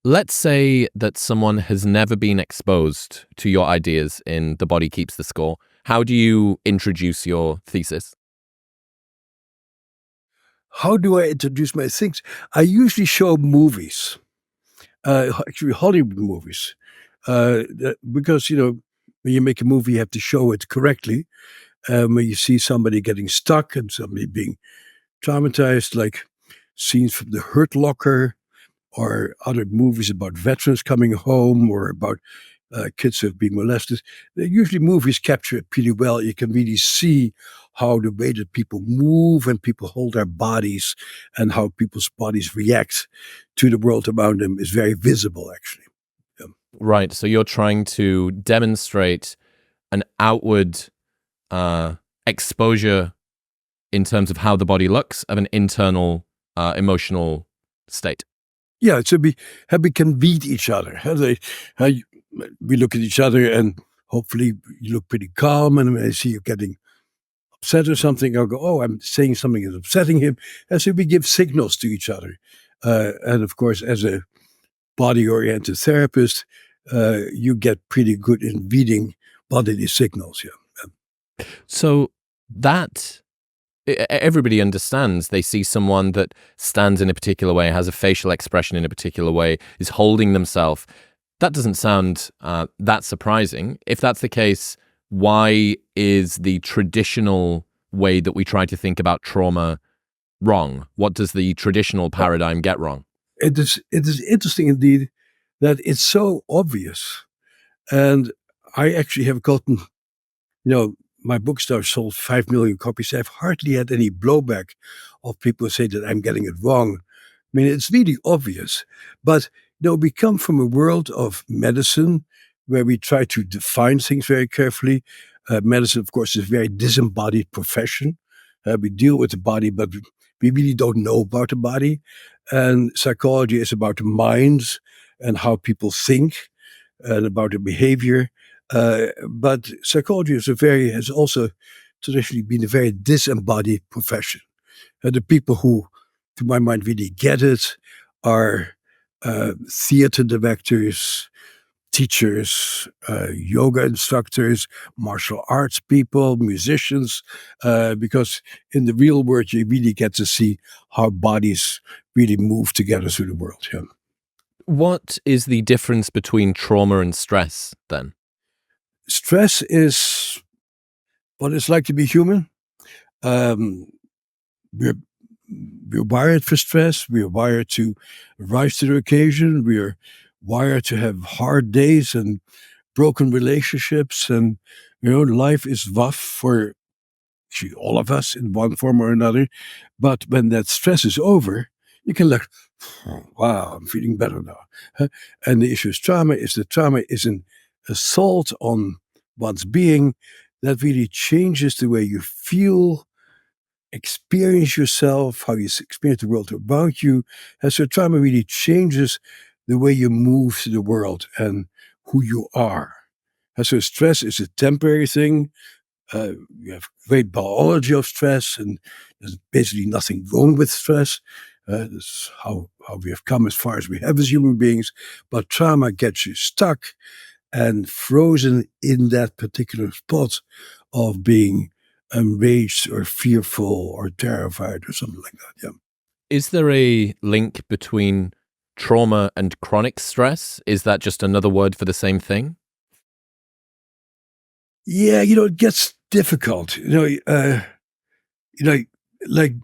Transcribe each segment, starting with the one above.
Let's say that someone has never been exposed to your ideas in The Body Keeps the Score. How do you introduce your thesis? How do I introduce my things? I usually show movies, actually Hollywood movies, because when you make a movie, you have to show it correctly. When you see somebody getting stuck and somebody being traumatized, like scenes from The Hurt Locker or other movies about veterans coming home or about kids who have been molested. Usually movies capture it pretty well. You can really see how the way that people move and people hold their bodies and how people's bodies react to the world around them is very visible, actually. Yeah. Right. So you're trying to demonstrate an outward exposure in terms of how the body looks of an internal emotional state. Yeah, so how we can beat each other. We look at each other and hopefully you look pretty calm, and when I see you getting upset or something, I'll go, oh, I'm saying something is upsetting him. And so we give signals to each other. And of course, as a body-oriented therapist, you get pretty good in reading bodily signals. Yeah. So that everybody understands. They see someone that stands in a particular way, has a facial expression in a particular way, is holding themselves. That doesn't sound that surprising. If that's the case, why is the traditional way that we try to think about trauma wrong? What does the traditional paradigm get wrong? It is interesting indeed that it's so obvious. And I actually have gotten, my books now sold 5 million copies. I've hardly had any blowback of people who say that I'm getting it wrong. I mean, it's really obvious. But, we come from a world of medicine where we try to define things very carefully. Medicine, of course, is a very disembodied profession. We deal with the body, but we really don't know about the body. And psychology is about the minds and how people think and about the behavior. But psychology has also traditionally been a very disembodied profession. The people who, to my mind, really get it are theater directors, teachers, yoga instructors, martial arts people, musicians, because in the real world, you really get to see how bodies really move together through the world. Yeah. What is the difference between trauma and stress then? Stress is what it's like to be human. Um, we're, we're wired for stress. We're wired to rise to the occasion. We're wired to have hard days and broken relationships. And, life is rough for actually all of us in one form or another. But when that stress is over, you can look, oh, wow, I'm feeling better now. And the issue is trauma is an assault on one's being that really changes the way you feel, experience yourself, how you experience the world about you. And so trauma really changes the way you move through the world and who you are. And so stress is a temporary thing. We have great biology of stress, and there's basically nothing wrong with stress. That's how we have come as far as we have as human beings. But trauma gets you stuck and frozen in that particular spot of being enraged or fearful or terrified or something like that. Yeah. Is there a link between trauma and chronic stress? Is that just another word for the same thing? Yeah, it gets difficult. Like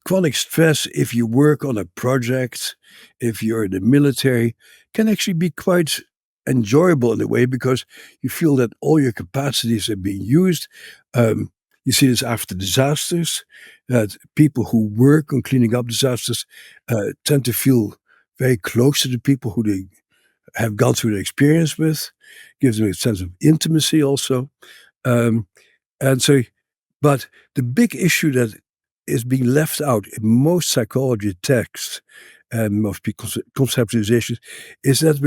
chronic stress, if you work on a project, if you're in the military, can actually be quite enjoyable in a way because you feel that all your capacities are being used. You see this after disasters, that people who work on cleaning up disasters tend to feel very close to the people who they have gone through the experience with, gives them a sense of intimacy also. Um, and so, but the big issue that is being left out in most psychology texts and most people's conceptualizations is that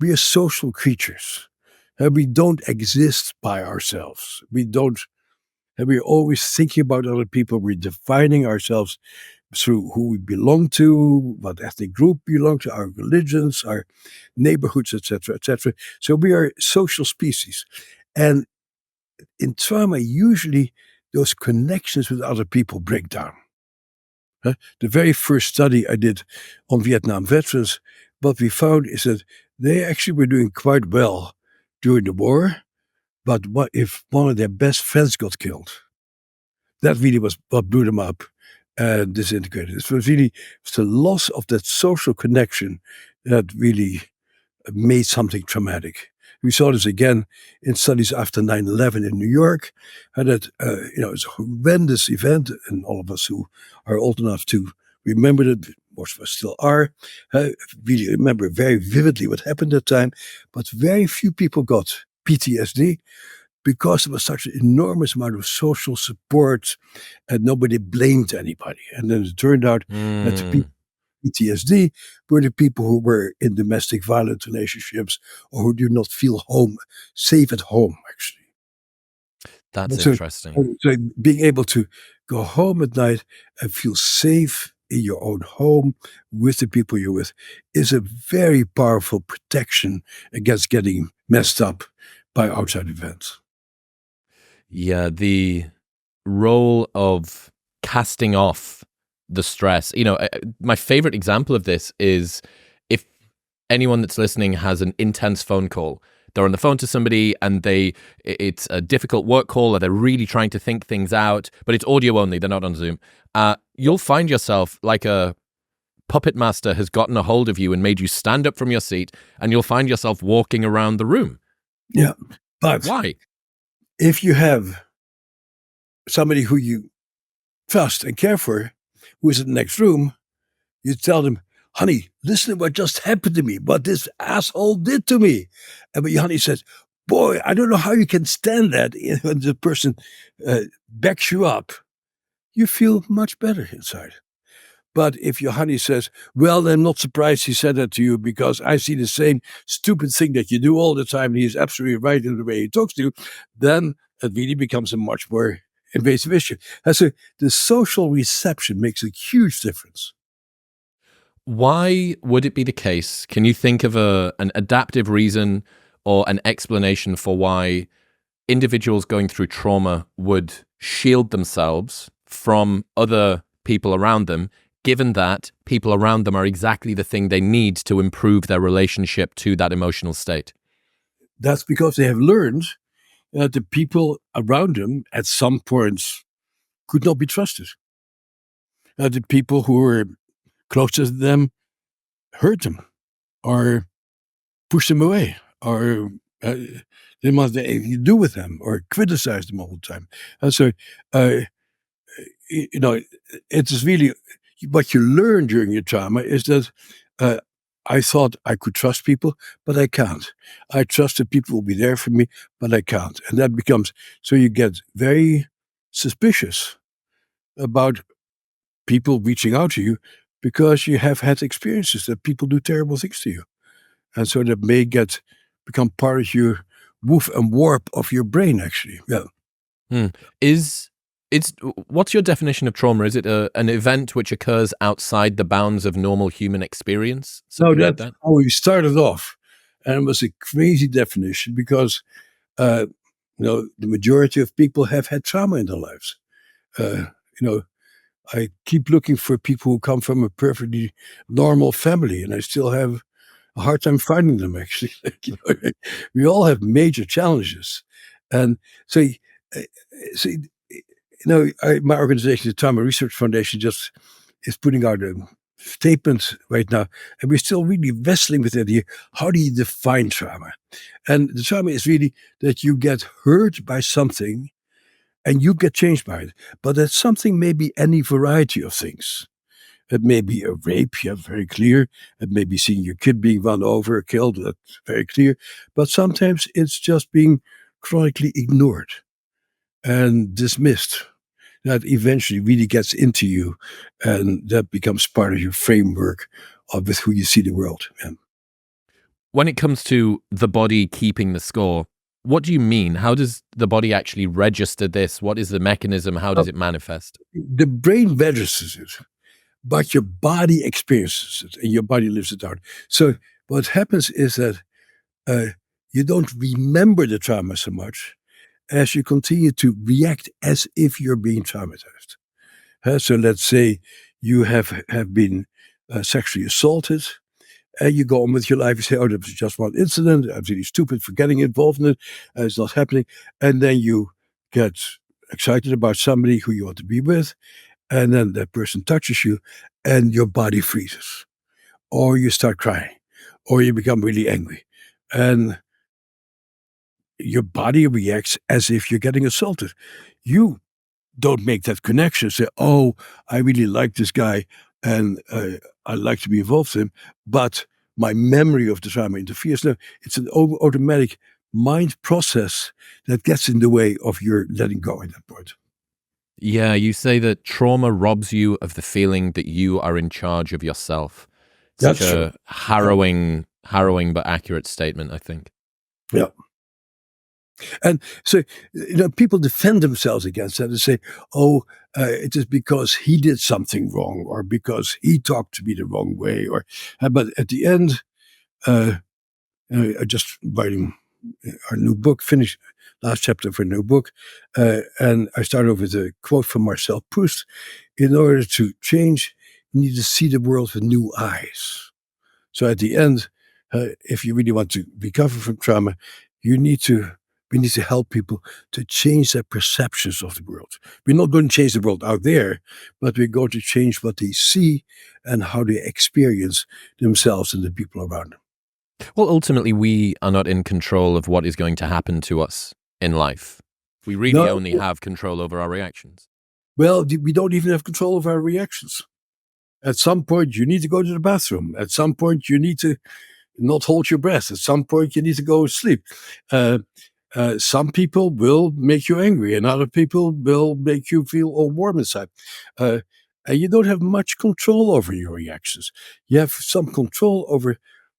we are social creatures. We don't exist by ourselves. We don't. We're always thinking about other people. We're defining ourselves through who we belong to, what ethnic group we belong to, our religions, our neighborhoods, etc., etc. So we are social species. And in trauma, usually those connections with other people break down. The very first study I did on Vietnam veterans, what we found is that they actually were doing quite well during the war, but what if one of their best friends got killed? That really was what blew them up and disintegrated. It was really the loss of that social connection that really made something traumatic. We saw this again in studies after 9/11 in New York, and that it's a horrendous event, and all of us who are old enough to remember it, most of us still are, really remember very vividly what happened at that time, but very few people got PTSD because there was such an enormous amount of social support and nobody blamed anybody. And then it turned out that the people PTSD were the people who were in domestic violent relationships or who do not feel safe at home, actually. That's So, interesting. so being able to go home at night and feel safe in your own home with the people you're with is a very powerful protection against getting messed up by outside events. Yeah, the role of casting off the stress. My favorite example of this is if anyone that's listening has an intense phone call. They're on the phone to somebody and it's a difficult work call, or they're really trying to think things out, but it's audio only. They're not on Zoom. You'll find yourself like a puppet master has gotten a hold of you and made you stand up from your seat, and you'll find yourself walking around the room. Yeah. But why? If you have somebody who you trust and care for, who is in the next room, you tell them, honey, listen to what just happened to me, what this asshole did to me. And when your honey says, boy, I don't know how you can stand that. When the person backs you up, you feel much better inside. But if your honey says, well, I'm not surprised he said that to you because I see the same stupid thing that you do all the time, and he's absolutely right in the way he talks to you, then it really becomes a much more invasive issue. And so the social reception makes a huge difference. Why would it be the case? Can you think of an adaptive reason or an explanation for why individuals going through trauma would shield themselves from other people around them, given that people around them are exactly the thing they need to improve their relationship to that emotional state? That's because they have learned that the people around them at some points could not be trusted. The people who were closest to them hurt them or pushed them away or didn't want to do with them or criticize them all the time. And so, it is really what you learn during your trauma is that I thought I could trust people, but I can't. I trust that people will be there for me, but I can't. And that becomes, so you get very suspicious about people reaching out to you because you have had experiences that people do terrible things to you. And so that may become part of your woof and warp of your brain, actually. Yeah. What's your definition of trauma? Is it an event which occurs outside the bounds of normal human experience? No, that's how we started off. And it was a crazy definition because, the majority of people have had trauma in their lives. I keep looking for people who come from a perfectly normal family, and I still have a hard time finding them, actually. We all have major challenges. And so, my organization, the Trauma Research Foundation, just is putting out a statement right now, and we're still really wrestling with the idea, how do you define trauma? And the trauma is really that you get hurt by something and you get changed by it. But that something may be any variety of things. It may be a rape, yeah, very clear. It may be seeing your kid being run over or killed, that's very clear. But sometimes it's just being chronically ignored and dismissed. That eventually really gets into you, and that becomes part of your framework with who you see the world. Yeah. When it comes to the body keeping the score, what do you mean? How does the body actually register this? What is the mechanism? How does it manifest? The brain registers it. but your body experiences it and your body lives it out. So what happens is that you don't remember the trauma so much as you continue to react as if you're being traumatized. So let's say you have been sexually assaulted, and you go on with your life. You say, "Oh, that was just one incident. I'm really stupid for getting involved in it. It's not happening." And then you get excited about somebody who you want to be with, and then that person touches you, and your body freezes, or you start crying, or you become really angry, and your body reacts as if you're getting assaulted. You don't make that connection. Say, "Oh, I really like this guy, and I like to be involved with him," but my memory of the trauma interferes. No, it's an automatic mind process that gets in the way of your letting go at that point. Yeah, you say that trauma robs you of the feeling that you are in charge of yourself. Such That's true. a harrowing but accurate statement, I think. Yeah. And so, people defend themselves against that and say, "Oh, it is because he did something wrong, or because he talked to me the wrong way." Or, but at the end, I just writing our new book, finished last chapter of our new book, and I started off with a quote from Marcel Proust: "In order to change, you need to see the world with new eyes." So at the end, if you really want to recover from trauma, you need to we need to help people to change their perceptions of the world. We're not going to change the world out there, but we're going to change what they see and how they experience themselves and the people around them. Well, ultimately, we are not in control of what is going to happen to us in life. We really No, only have control over our reactions. well, we don't even have control of our reactions. At some point, you need to go to the bathroom. At some point, you need to not hold your breath. At some point, you need to go to sleep. Some people will make you angry, and other people will make you feel all warm inside. Uh, and you don't have much control over your reactions. You have some control over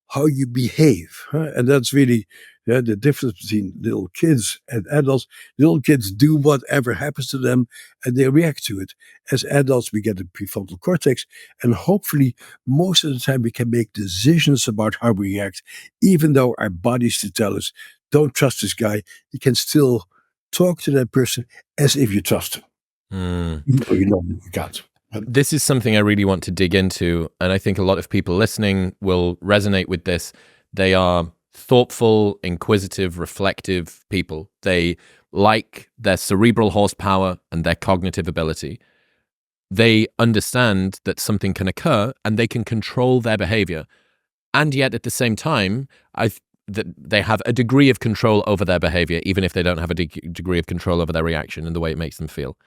how you behave. And that's really the difference between little kids and adults. Little kids do whatever happens to them, and they react to it. As adults, we get a prefrontal cortex, and hopefully, most of the time, we can make decisions about how we react, even though our bodies to tell us, "Don't trust this guy." You can still talk to that person as if you trust him. You know you can't. This is something I really want to dig into, and I think a lot of people listening will resonate with this. They are thoughtful, inquisitive, reflective people. They like their cerebral horsepower and their cognitive ability. They understand that something can occur and they can control their behavior. And yet at the same time, that they have a degree of control over their behavior, even if they don't have a degree of control over their reaction and the way it makes them feel.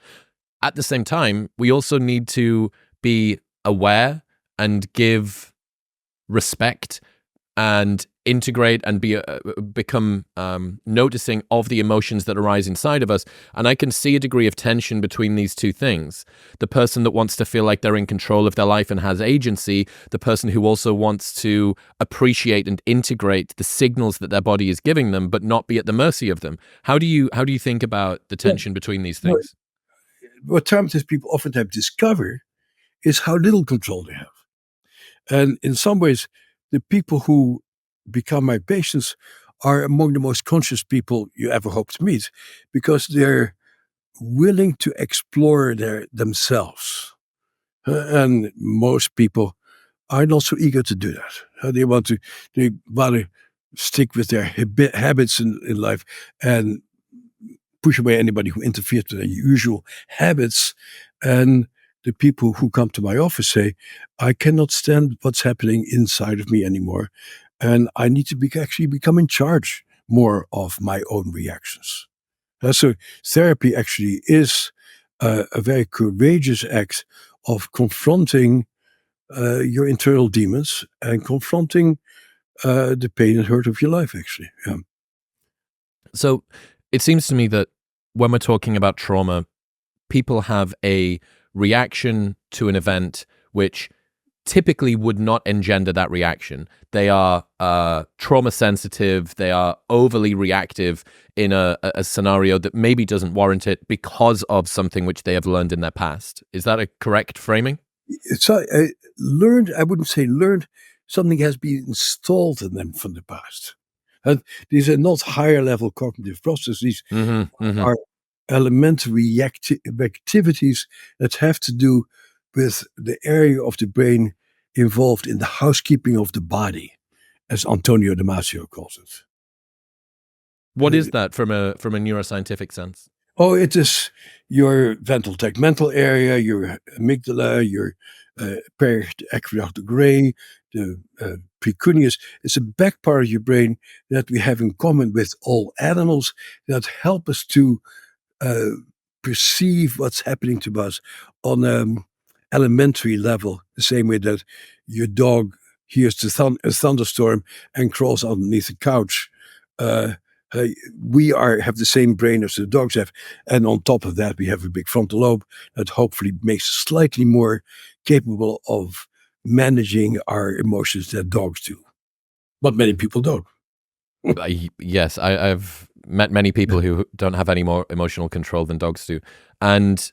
At the same time, we also need to be aware and give respect and integrate and become noticing of the emotions that arise inside of us. And I can see a degree of tension between these two things. The person that wants to feel like they're in control of their life and has agency, the person who also wants to appreciate and integrate the signals that their body is giving them, but not be at the mercy of them. How do you think about the tension between these things? What traumatized people oftentimes discover is how little control they have. And in some ways, the people who become my patients are among the most conscious people you ever hope to meet, because they're willing to explore themselves. And most people are not so eager to do that. They rather stick with their habits in life and push away anybody who interferes with their usual habits. And the people who come to my office say, "I cannot stand what's happening inside of me anymore. And I need to actually become in charge more of my own reactions." So therapy actually is a very courageous act of confronting your internal demons and confronting the pain and hurt of your life, actually. Yeah. So it seems to me that when we're talking about trauma, people have a reaction to an event which typically would not engender that reaction. They are trauma sensitive. They are overly reactive in a scenario that maybe doesn't warrant it because of something which they have learned in their past. Is that a correct framing? It's learned. I wouldn't say learned. Something has been installed in them from the past. And these are not higher level cognitive processes. These Mm-hmm. are elementary activities that have to do with the area of the brain involved in the housekeeping of the body, as Antonio Damasio calls it. What is that from a neuroscientific sense? Oh, it is your ventral tegmental area, your amygdala, your periaqueductal gray, the precuneus. It's a back part of your brain that we have in common with all animals that help us to uh, perceive what's happening to us on an elementary level, the same way that your dog hears a thunderstorm and crawls underneath the couch. Uh, uh, we have the same brain as the dogs have, and on top of that, we have a big frontal lobe that hopefully makes us slightly more capable of managing our emotions than dogs do. But many people don't. Yes, I've met many people who don't have any more emotional control than dogs do. And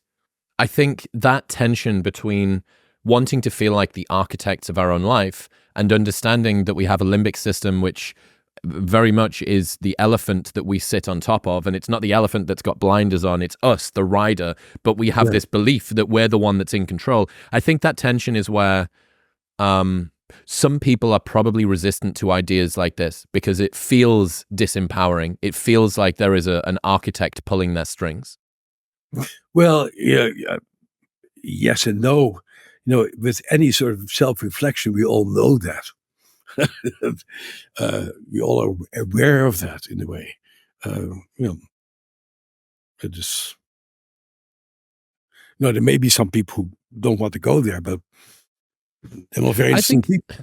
I think that tension between wanting to feel like the architects of our own life and understanding that we have a limbic system which very much is the elephant that we sit on top of, and it's not the elephant that's got blinders on, it's us, the rider, but we have this belief that we're the one that's in control. I think that tension is where some people are probably resistant to ideas like this because it feels disempowering. It feels like there is an architect pulling their strings. Well, yes and no. With any sort of self-reflection, we all know that. We all are aware of that in a way. It is. There may be some people who don't want to go there, but they're not very interesting people.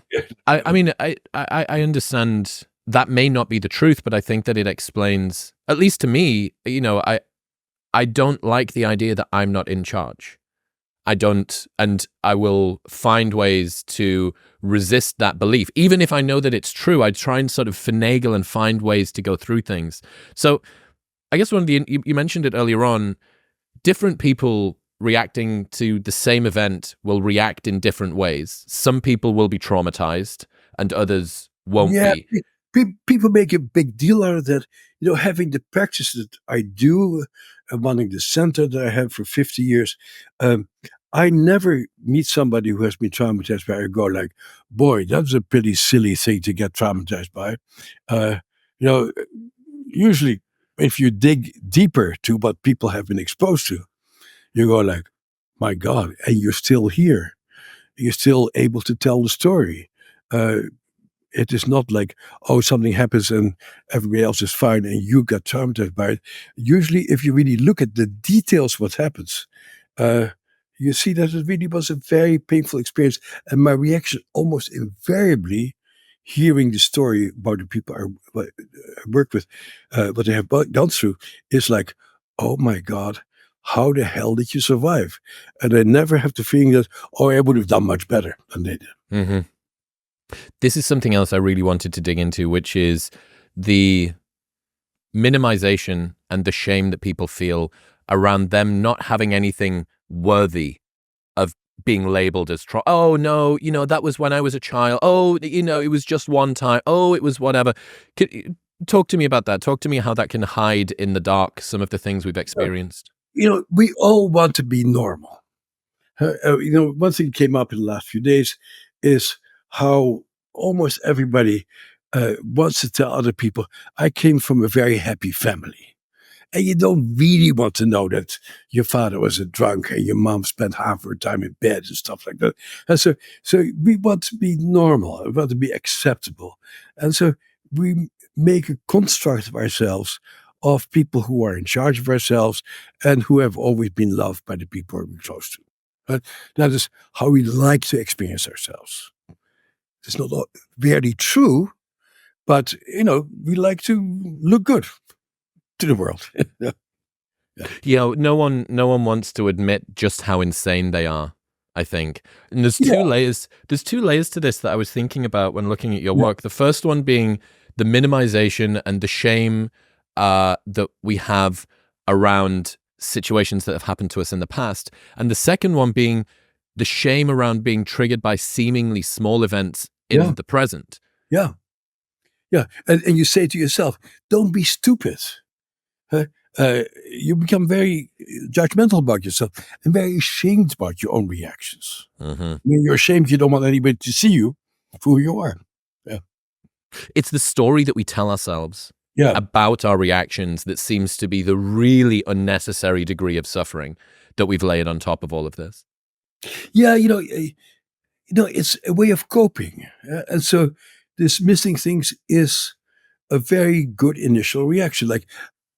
I mean, I understand that may not be the truth, but I think that it explains, at least to me, I don't like the idea that I'm not in charge. I don't, and I will find ways to resist that belief. Even if I know that it's true, I try and sort of finagle and find ways to go through things. So I guess you mentioned it earlier on, different people reacting to the same event will react in different ways. Some people will be traumatized and others won't be. People make a big deal out of that. Having the practice that I do, running the center that I have for 50 years, I never meet somebody who has been traumatized by it and go like, boy, that's a pretty silly thing to get traumatized by. Usually if you dig deeper to what people have been exposed to, you go like, my God, and you're still here. You're still able to tell the story. It is not like, oh, something happens and everybody else is fine and you got traumatized by it. Usually, if you really look at the details what happens, you see that it really was a very painful experience. And my reaction almost invariably, hearing the story about the people I work with, what they have gone through, is like, oh my God, how the hell did you survive? And I never have the feeling that, oh, I would have done much better than they did. Mm-hmm. This is something else I really wanted to dig into, which is the minimization and the shame that people feel around them not having anything worthy of being labeled as oh no, that was when I was a child. Oh, it was just one time. Oh, it was whatever. Talk to me about that. Talk to me how that can hide in the dark some of the things we've experienced. We all want to be normal. One thing came up in the last few days is how almost everybody wants to tell other people, I came from a very happy family. And you don't really want to know that your father was a drunk and your mom spent half her time in bed and stuff like that. And so we want to be normal. We want to be acceptable. And so we make a construct of ourselves of people who are in charge of ourselves and who have always been loved by the people we're close to. But that is how we like to experience ourselves. It's not very true, but, we like to look good to the world. No one wants to admit just how insane they are, I think. And there's two layers to this that I was thinking about when looking at your work. The first one being the minimization and the shame that we have around situations that have happened to us in the past. And the second one being the shame around being triggered by seemingly small events in Yeah. the present. Yeah. Yeah. And you say to yourself, don't be stupid. Huh? You become very judgmental about yourself and very ashamed about your own reactions. Mm-hmm. I mean, you're ashamed you don't want anybody to see you for who you are. Yeah. It's the story that we tell ourselves Yeah. about our reactions that seems to be the really unnecessary degree of suffering that we've laid on top of all of this. Yeah. It's a way of coping. And so dismissing things is a very good initial reaction. Like,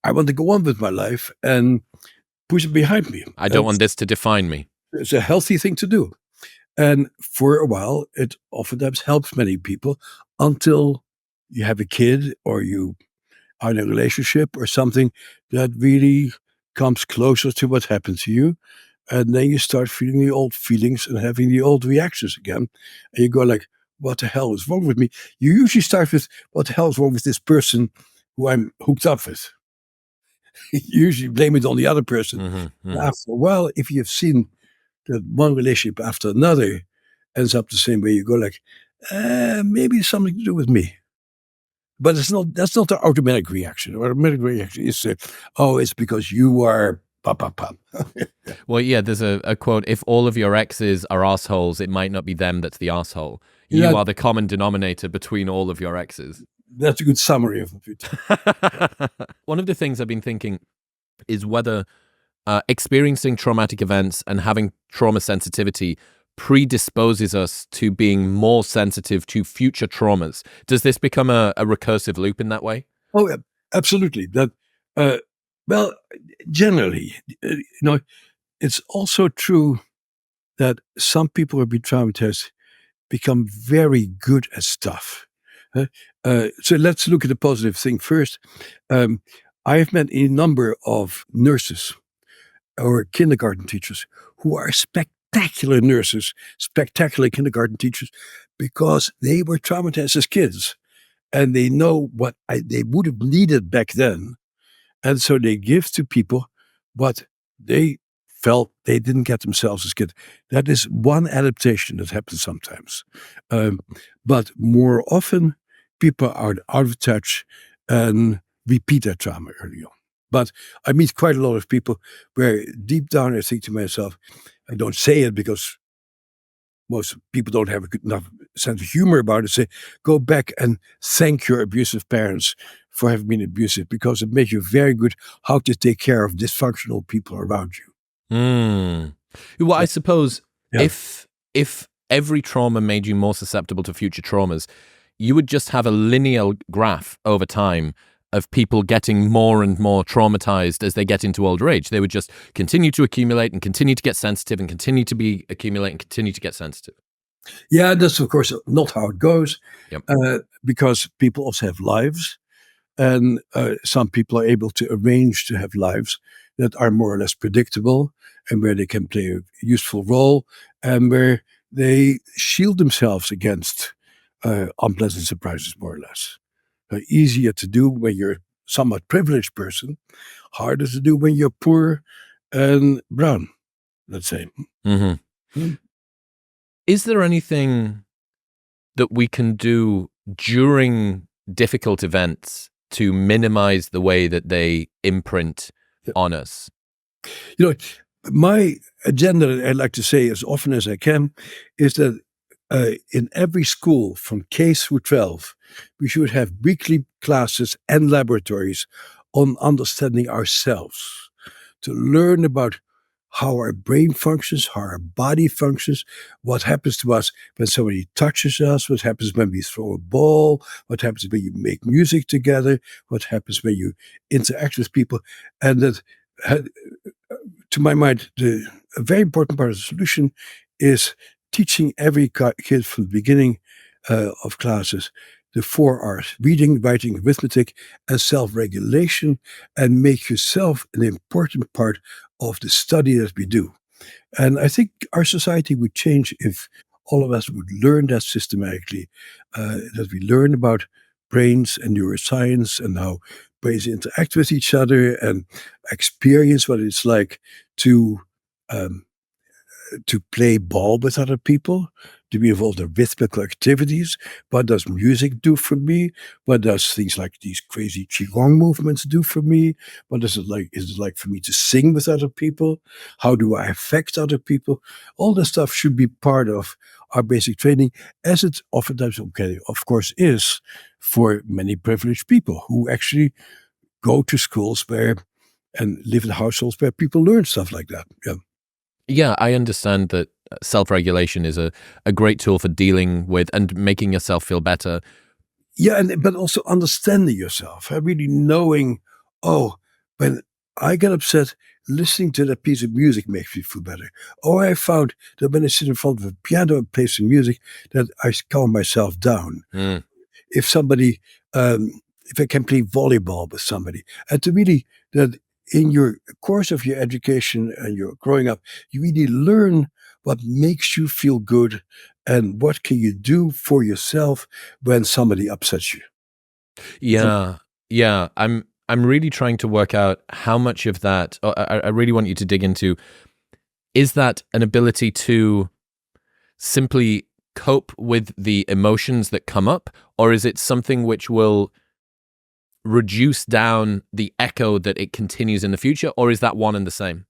I want to go on with my life and push it behind me. I don't want this to define me. It's a healthy thing to do. And for a while, it oftentimes helps many people until you have a kid or you are in a relationship or something that really comes closer to what happened to you. And then you start feeling the old feelings and having the old reactions again. And you go like, what the hell is wrong with me? You usually start with, what the hell is wrong with this person who I'm hooked up with? You usually blame it on the other person. Mm-hmm. After a while, if you've seen that one relationship after another ends up the same way, you go like, maybe it's something to do with me. But that's not the automatic reaction. The automatic reaction is, it's because you are pa pa pa. Well, yeah, there's a quote, if all of your exes are assholes, it might not be them that's the asshole. You Yeah. are the common denominator between all of your exes. That's a good summary of it. One of the things I've been thinking is whether experiencing traumatic events and having trauma sensitivity predisposes us to being more sensitive to future traumas. Does this become a recursive loop in that way? Oh, yeah, absolutely. Well, generally, it's also true that some people who have been traumatized become very good at stuff. So let's look at the positive thing first. I have met a number of nurses or kindergarten teachers who are spectacular nurses, spectacular kindergarten teachers, because they were traumatized as kids and they know what they would have needed back then. And so they give to people what they felt they didn't get themselves as kids. That is one adaptation that happens sometimes. But more often, people are out of touch and repeat that trauma early on. But I meet quite a lot of people where deep down I think to myself, I don't say it because most people don't have a good enough sense of humor about it, say, go back and thank your abusive parents for having been abusive because it makes you very good how to take care of dysfunctional people around you. Well, I suppose Yeah. if every trauma made you more susceptible to future traumas, you would just have a linear graph over time of people getting more and more traumatized as they get into older age. They would just continue to accumulate and continue to get sensitive and continue to accumulate and continue to get sensitive. Yeah, that's of course not how it goes. Yep. Because people also have lives. And some people are able to arrange to have lives that are more or less predictable and where they can play a useful role and where they shield themselves against unpleasant surprises, more or less. Easier to do when you're a somewhat privileged person, harder to do when you're poor and brown, let's say. Mm-hmm. Is there anything that we can do during difficult events to minimize the way that they imprint on us? My agenda, that I'd like to say as often as I can, is that in every school from K through 12, we should have weekly classes and laboratories on understanding ourselves, to learn about how our brain functions, how our body functions, what happens to us when somebody touches us, what happens when we throw a ball, what happens when you make music together, what happens when you interact with people. And that, to my mind, a very important part of the solution is teaching every kid from the beginning of classes the 4 R's: reading, writing, arithmetic, and self-regulation, and make yourself an important part of the study that we do. And I think our society would change if all of us would learn that systematically, that we learn about brains and neuroscience and how brains interact with each other and experience what it's like to to play ball with other people, to be involved in rhythmical activities. What does music do for me? What does things like these crazy qigong movements do for me? What is it like? Is it like for me to sing with other people? How do I affect other people? All this stuff should be part of our basic training, as it oftentimes, okay, of course, is for many privileged people who actually go to schools where and live in households where people learn stuff like that. Yeah. Yeah, I understand that self-regulation is a great tool for dealing with and making yourself feel better. Yeah, but also understanding yourself, really knowing, oh, when I get upset, listening to that piece of music makes me feel better. Or I found that when I sit in front of a piano and play some music, that I calm myself down. Mm. If somebody, if I can play volleyball with somebody, and to really that in your course of your education and your growing up, you really learn what makes you feel good and what can you do for yourself when somebody upsets you. Yeah, yeah. I'm really trying to work out how much of that. I really want you to dig into. Is that an ability to simply cope with the emotions that come up, or is it something which will reduce down the echo that it continues in the future, or is that one and the same?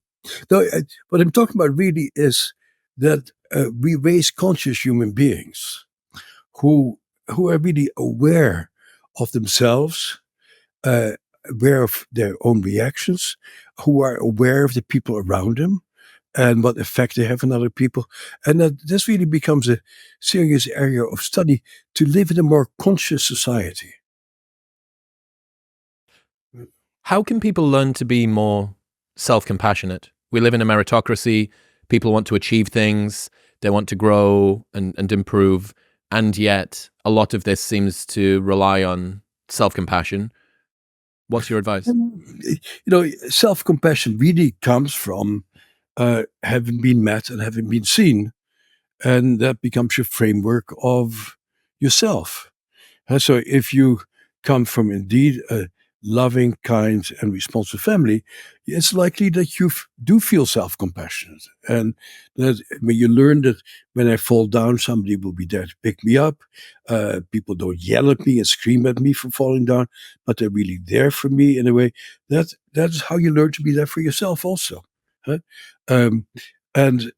No, what I'm talking about really is that we raise conscious human beings who who are really aware of themselves, uh, aware of their own reactions, who are aware of the people around them and what effect they have on other people. And that this really becomes a serious area of study to live in a more conscious society. How can people learn to be more self-compassionate? We live in a meritocracy. People want to achieve things. They want to grow and improve. And yet, a lot of this seems to rely on self-compassion. What's your advice? Self-compassion really comes from having been met and having been seen, and that becomes your framework of yourself. So if you come from indeed a loving, kind, and responsive family, it's likely that you do feel self-compassionate. And that when you learn that when I fall down, somebody will be there to pick me up. People don't yell at me and scream at me for falling down, but they're really there for me in a way. That's how you learn to be there for yourself also. Huh? Um, and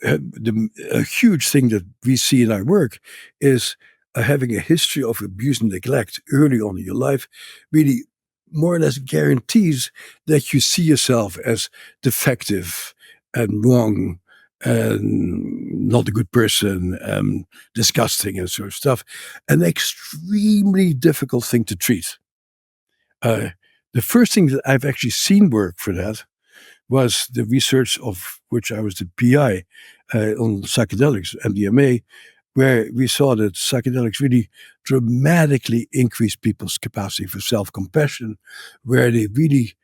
a huge thing that we see in our work is having a history of abuse and neglect early on in your life really more or less guarantees that you see yourself as defective and wrong and not a good person and disgusting and sort of stuff. An extremely difficult thing to treat. The first thing that I've actually seen work for that was the research of which I was the PI on psychedelics, MDMA, where we saw that psychedelics really dramatically increased people's capacity for self-compassion, where they really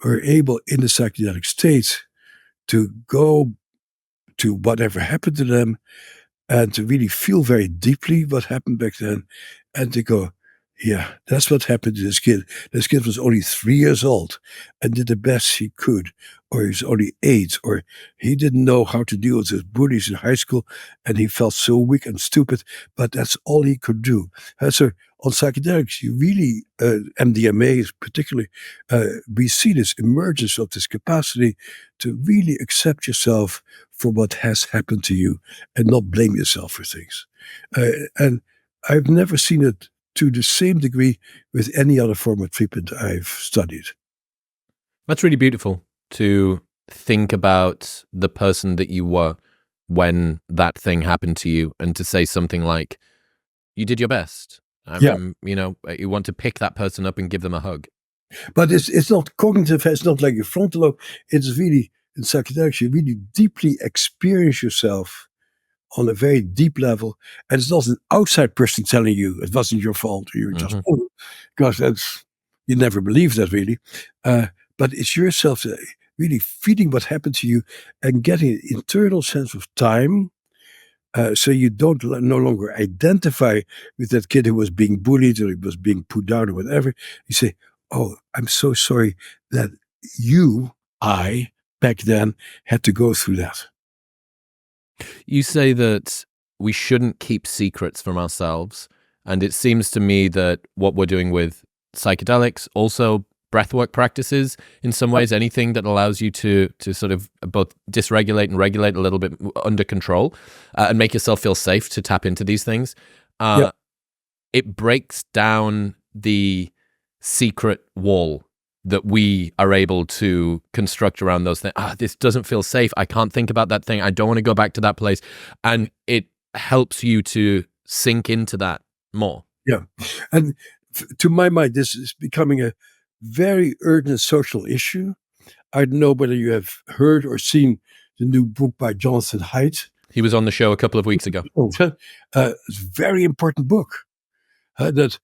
were able in the psychedelic state to go to whatever happened to them and to really feel very deeply what happened back then and to go, yeah, that's what happened to this kid. This kid was only 3 years old and did the best he could, or he was only 8, or he didn't know how to deal with his bullies in high school and he felt so weak and stupid, but that's all he could do. So on psychedelics, you really, MDMA particularly, we see this emergence of this capacity to really accept yourself for what has happened to you and not blame yourself for things. And I've never seen it to the same degree with any other form of treatment I've studied. That's really beautiful to think about the person that you were when that thing happened to you and to say something like, you did your best. Yeah. You want to pick that person up and give them a hug. But it's not cognitive, it's not like your frontal lobe. It's really, in psychedelics, you really deeply experience yourself on a very deep level. And it's not an outside person telling you it wasn't your fault or you're just wrong, because you never believe that really. But it's yourself that really feeling what happened to you and getting an internal sense of time. So you don't no longer identify with that kid who was being bullied or he was being put down or whatever. You say, oh, I'm so sorry that I, back then, had to go through that. You say that we shouldn't keep secrets from ourselves. And it seems to me that what we're doing with psychedelics, also breathwork practices, in some ways, anything that allows you to sort of both dysregulate and regulate a little bit under control and make yourself feel safe to tap into these things. Yeah. It breaks down the secret wall that we are able to construct around those things. This doesn't feel safe. I can't think about that thing. I don't want to go back to that place. And it helps you to sink into that more. Yeah. And to my mind, this is becoming a very urgent social issue. I don't know whether you have heard or seen the new book by Jonathan Haidt. He was on the show a couple of weeks ago. It's a very important book. That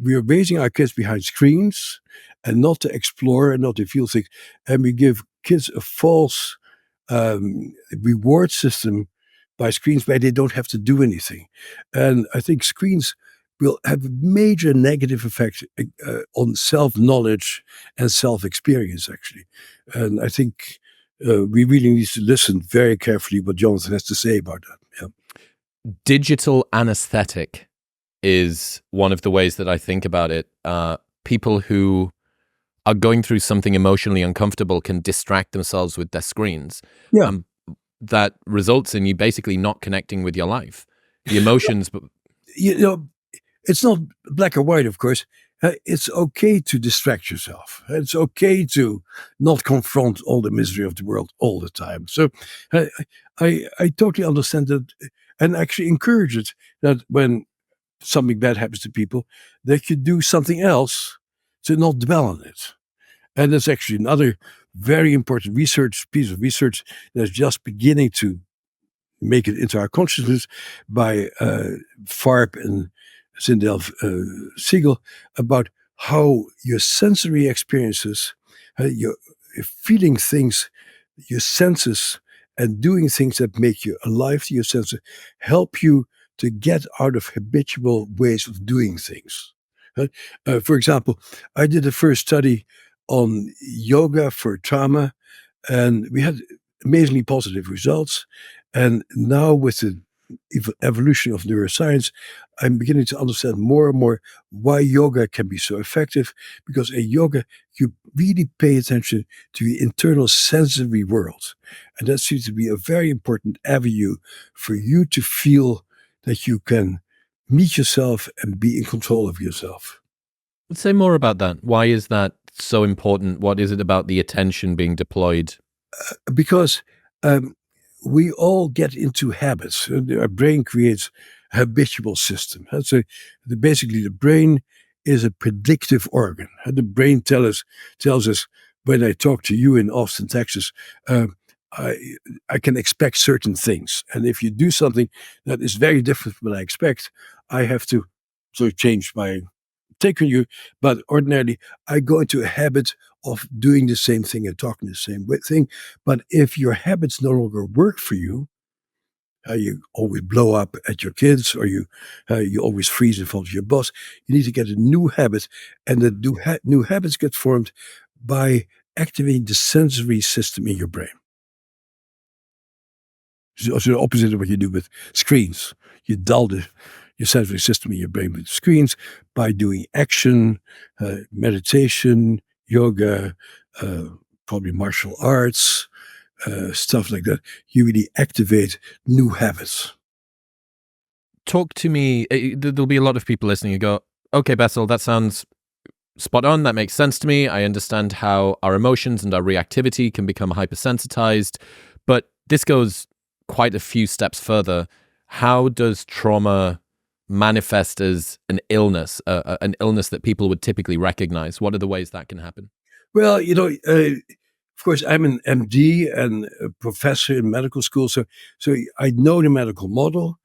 we are raising our kids behind screens and not to explore and not to feel things. And we give kids a false reward system by screens where they don't have to do anything. And I think screens will have a major negative effect on self-knowledge and self-experience, actually. And I think we really need to listen very carefully what Jonathan has to say about that. Yeah. Digital anesthetic is one of the ways that I think about it. People who are going through something emotionally uncomfortable can distract themselves with their screens. Yeah. That results in you basically not connecting with your life. The emotions... You know, it's not black or white, of course. It's okay to distract yourself. It's okay to not confront all the misery of the world all the time. So I totally understand that and actually encourage it, that when something bad happens to people, they could do something else to not dwell on it. And that's actually another very important piece of research that's just beginning to make it into our consciousness by Farb and Sindel Siegel, about how your sensory experiences, your feeling things, your senses, and doing things that make you alive to your senses help you to get out of habitual ways of doing things. For example, I did the first study on yoga for trauma, and we had amazingly positive results. And now with the evolution of neuroscience, I'm beginning to understand more and more why yoga can be so effective, because in yoga, you really pay attention to the internal sensory world. And that seems to be a very important avenue for you to feel that you can meet yourself and be in control of yourself. Let's say more about that. Why is that so important? What is it about the attention being deployed? Because we all get into habits. Our brain creates a habitual system. So basically, the brain is a predictive organ. The brain tells us, when I talk to you in Austin, Texas, I can expect certain things. And if you do something that is very different from what I expect, I have to sort of change my take on you. But ordinarily, I go into a habit of doing the same thing and talking the same thing. But if your habits no longer work for you, you always blow up at your kids, or you always freeze in front of your boss, you need to get a new habit. And the new habits get formed by activating the sensory system in your brain. So the opposite of what you do with screens. You dull your sensory system in your brain with screens by doing action, meditation, yoga, probably martial arts, stuff like that. You really activate new habits. Talk to me. There'll be a lot of people listening who go, okay, Bessel, that sounds spot on. That makes sense to me. I understand how our emotions and our reactivity can become hypersensitized. But this goes quite a few steps further. How does trauma manifest as an illness that people would typically recognize? What are the ways that can happen? Well, of course, I'm an MD and a professor in medical school, so I know the medical model,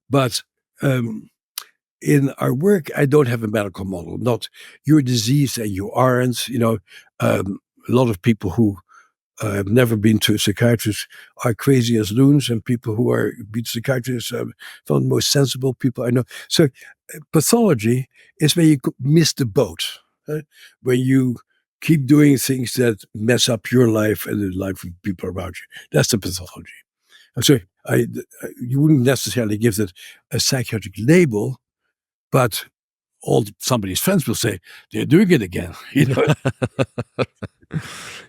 but in our work, I don't have a medical model. Not you're diseased and you aren't. A lot of people who have never been to a psychiatrist are crazy as loons, and people who are been to psychiatrists are the most sensible people I know. So pathology is when you miss the boat, when you keep doing things that mess up your life and the life of people around you. That's the pathology. So you wouldn't necessarily give it a psychiatric label, but all somebody's friends will say, they're doing it again.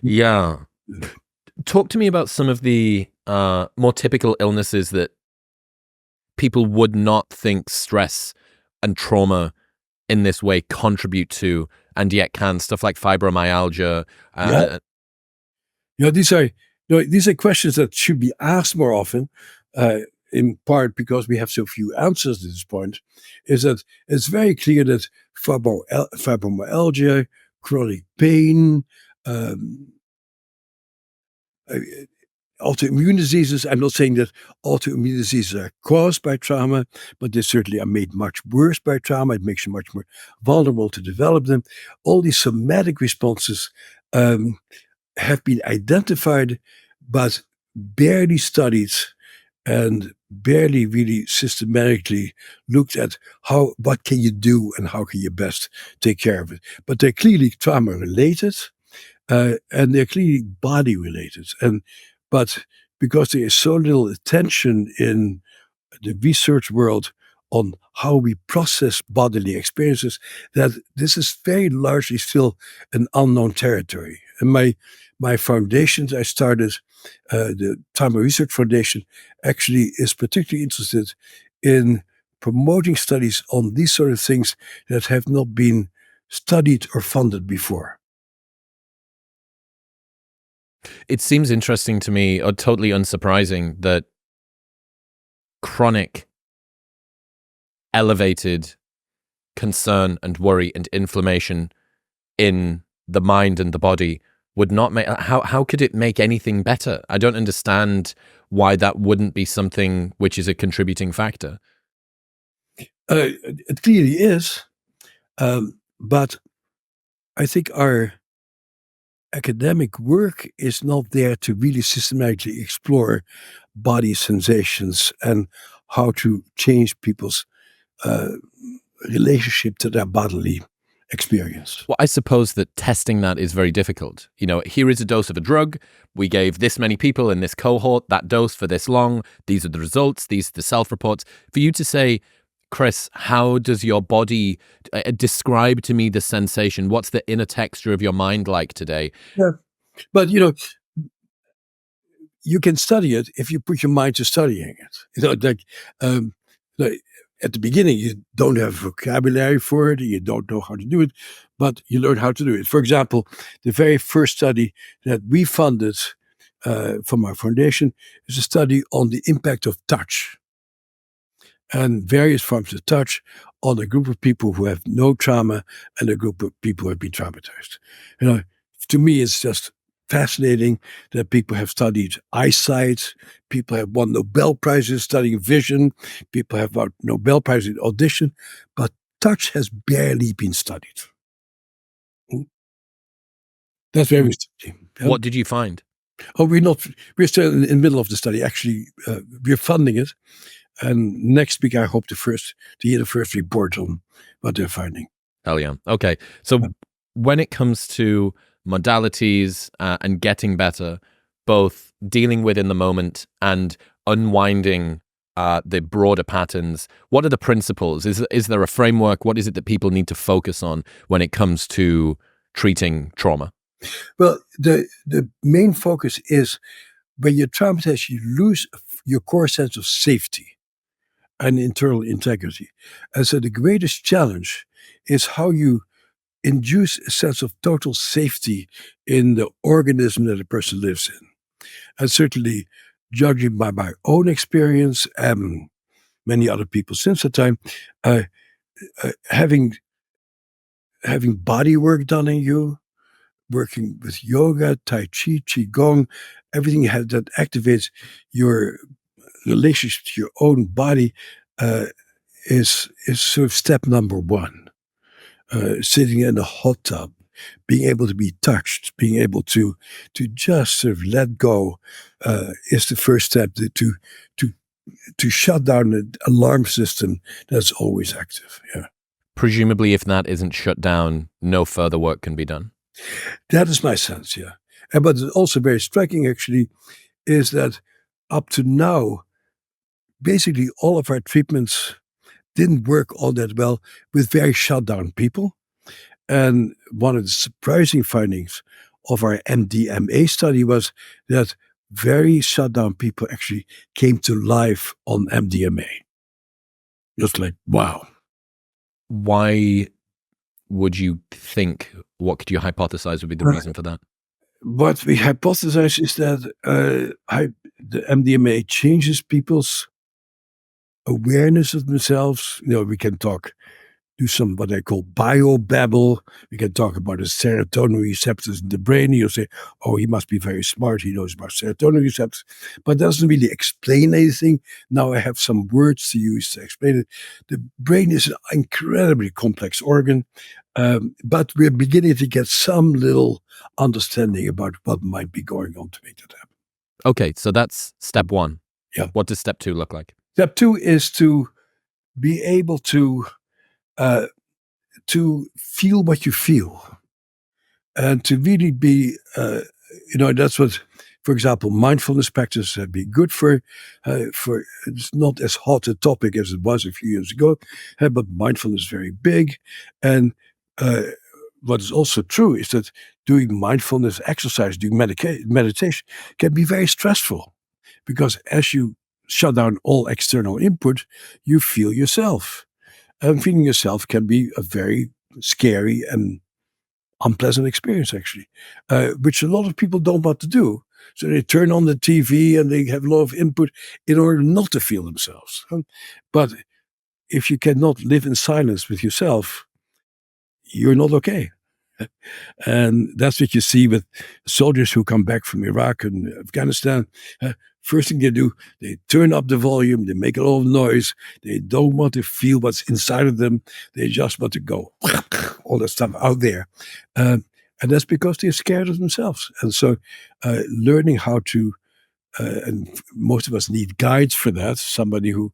Yeah. Talk to me about some of the more typical illnesses that people would not think stress and trauma in this way contribute to, and yet can. Stuff like fibromyalgia. These are questions that should be asked more often, in part because we have so few answers at this point. Is that it's very clear that fibromyalgia, chronic pain, autoimmune diseases. I'm not saying that autoimmune diseases are caused by trauma, but they certainly are made much worse by trauma. It makes you much more vulnerable to develop them. All these somatic responses have been identified, but barely studied and barely really systematically looked at what can you do and how can you best take care of it. But they're clearly trauma related, and they're clearly body related. But because there is so little attention in the research world on how we process bodily experiences, that this is very largely still an unknown territory. And my foundations I started, the Trauma Research Foundation, actually is particularly interested in promoting studies on these sort of things that have not been studied or funded before. It seems interesting to me, or totally unsurprising, that chronic, elevated concern and worry and inflammation in the mind and the body would not make... How could it make anything better? I don't understand why that wouldn't be something which is a contributing factor. It clearly is, but I think our academic work is not there to really systematically explore body sensations and how to change people's relationship to their bodily experience. Well, I suppose that testing that is very difficult. Here is a dose of a drug. We gave this many people in this cohort that dose for this long. These are the results. These are the self-reports. For you to say, Chris, how does your body describe to me the sensation? What's the inner texture of your mind like today? Yeah. But, you can study it if you put your mind to studying it. Like at the beginning, you don't have vocabulary for it. You don't know how to do it, but you learn how to do it. For example, the very first study that we funded from our foundation is a study on the impact of touch and various forms of touch on a group of people who have no trauma and a group of people who have been traumatized. To me, it's just fascinating that people have studied eyesight, people have won Nobel Prizes studying vision, people have won Nobel Prizes in audition, but touch has barely been studied. That's very interesting. What did you find? Oh, we're still in the middle of the study. Actually, we're funding it. And next week, I hope to hear the first report on what they're finding. Hell yeah. Okay. So when it comes to modalities and getting better, both dealing with in the moment and unwinding the broader patterns, what are the principles? Is there a framework? What is it that people need to focus on when it comes to treating trauma? Well, the main focus is when you're traumatized, you lose your core sense of safety and internal integrity. And so the greatest challenge is how you induce a sense of total safety in the organism that a person lives in. And certainly, judging by my own experience and many other people since that time, having body work done in you, working with yoga, tai chi, qigong, everything that activates your relationship to your own body is sort of step number one. Sitting in a hot tub, being able to be touched, being able to just sort of let go is the first step to shut down the alarm system that's always active. Yeah. Presumably, if that isn't shut down, no further work can be done. That is my sense, yeah. But also very striking, actually, is that up to now, basically all of our treatments didn't work all that well with very shut down people. And one of the surprising findings of our MDMA study was that very shut down people actually came to life on MDMA. Just like, wow. Why would you think, what could you hypothesize would be the reason for that? What we hypothesize is that the MDMA changes people's awareness of themselves. We can do some what I call biobabble. We can talk about the serotonin receptors in the brain. You'll say, oh, he must be very smart. He knows about serotonin receptors. But it doesn't really explain anything. Now I have some words to use to explain it. The brain is an incredibly complex organ, but we're beginning to get some little understanding about what might be going on to make that happen. Okay, so that's step one. Yeah. What does step two look like? Step two is to be able to feel what you feel, and to really be, that's what, for example, mindfulness practice have been good for. It's not as hot a topic as it was a few years ago, but mindfulness is very big. And what is also true is that doing mindfulness exercise, doing meditation, can be very stressful, because as you shut down all external input, you feel yourself. And feeling yourself can be a very scary and unpleasant experience, actually, which a lot of people don't want to do. So they turn on the TV and they have a lot of input in order not to feel themselves. But if you cannot live in silence with yourself, you're not okay. And that's what you see with soldiers who come back from Iraq and Afghanistan. First thing they do, they turn up the volume, they make a lot of noise, they don't want to feel what's inside of them, they just want to go, all that stuff out there. And that's because they're scared of themselves. And so learning how to, and most of us need guides for that, somebody who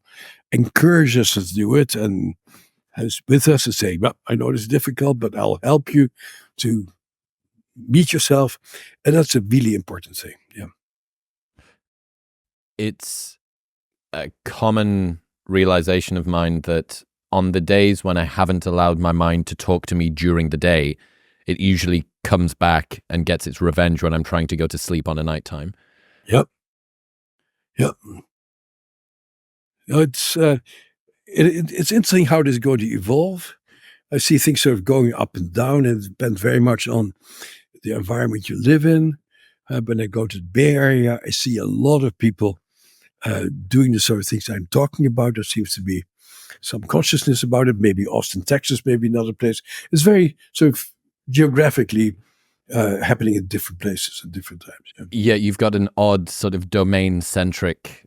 encourages us to do it and is with us to say, well, I know it's difficult, but I'll help you to meet yourself. And that's a really important thing. Yeah. It's a common realization of mine that on the days when I haven't allowed my mind to talk to me during the day, it usually comes back and gets its revenge when I'm trying to go to sleep on a nighttime. Yep. It's interesting how this is going to evolve. I see things sort of going up and down, and it depends very much on the environment you live in. When I go to the Bay Area, I see a lot of people doing the sort of things I'm talking about. There seems to be some consciousness about it. Maybe Austin, Texas, maybe another place. It's very sort of geographically happening in different places at different times. Yeah, you've got an odd sort of domain-centric